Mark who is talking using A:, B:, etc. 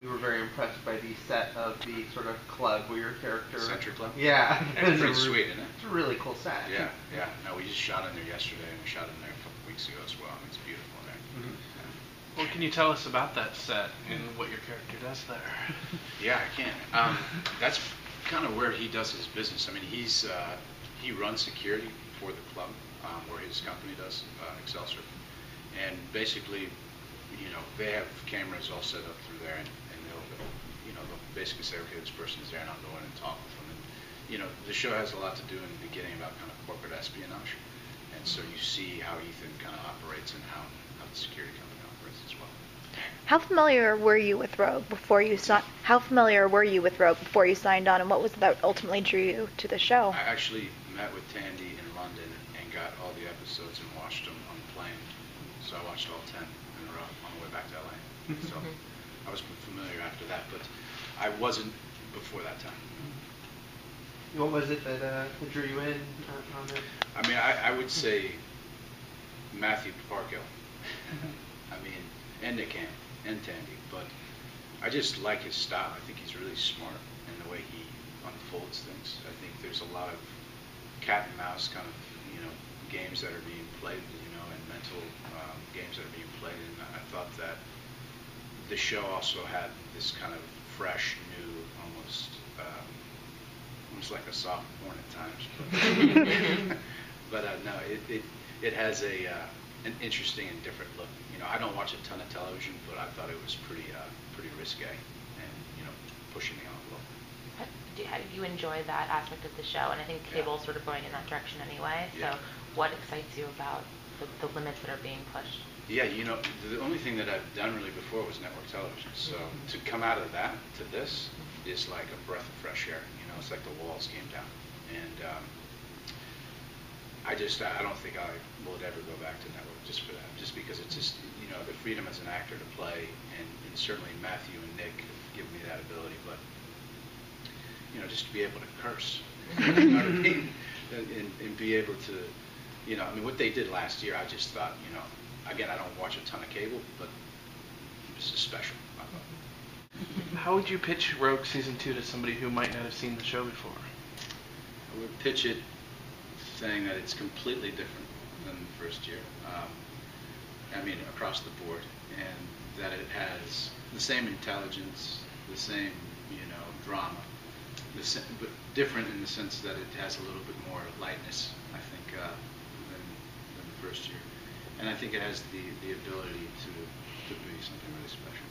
A: We were very impressed by the set of the sort of club where your character...
B: Century Club?
A: Yeah.
B: It's pretty sweet, isn't it?
A: It's a really cool set.
B: Yeah, yeah. No, we just shot in there yesterday, and we shot in there a couple weeks ago as well, and it's beautiful there.
A: Mm-hmm.
C: Well, can you tell us about that set and what your character does there?
B: Yeah, I can. That's kind of where he does his business. I mean, he runs security for the club, where his company does, Excelsior. And basically, they have cameras all set up through there, and they'll basically say, okay, this person is there, and I'll go in and talk with them. And, the show has a lot to do in the beginning about kind of corporate espionage. And so you see how Ethan kind of operates and how the security company operates as well.
D: How familiar were you with Rogue before you signed on, and what was it that ultimately drew you to the show?
B: I actually met with Tandy in London and got all the episodes and watched them on the plane. So I watched all 10 in a row on the way back to LA. So I was familiar after that, but I wasn't before that time.
A: What was it that drew you in on it?
B: I mean, I would say Matthew Parkhill. I mean, and Nick Ham and Tandy, but I just like his style. I think he's really smart in the way he unfolds things. I think there's a lot of cat and mouse kind of games that are being played, and mental games that are being played. And I thought that the show also had this kind of fresh, new, almost like a soft porn at times. But no, it has an interesting and different look. I don't watch a ton of television, but I thought it was pretty risque and pushing the envelope.
E: How do you enjoy that aspect of the show? And I think cable's sort of going in that direction anyway. So what excites you about the limits that are being pushed?
B: Yeah, the only thing that I've done really before was network television. So to come out of that to this is like a breath of fresh air. It's like the walls came down. And I don't think I would ever go back to network just for that. Just because it's just, the freedom as an actor to play, and certainly Matthew and Nick have given me that ability, but, just to be able to curse, you know what I mean? And be able to, what they did last year, I just thought, again, I don't watch a ton of cable, but this is special. I thought.
C: How would you pitch Rogue Season 2 to somebody who might not have seen the show before?
B: I would pitch it saying that it's completely different than the first year. Across the board, and that it has the same intelligence, the same, drama, but different in the sense that it has a little bit more lightness, I think, than the first year. And I think it has the ability to be something really special.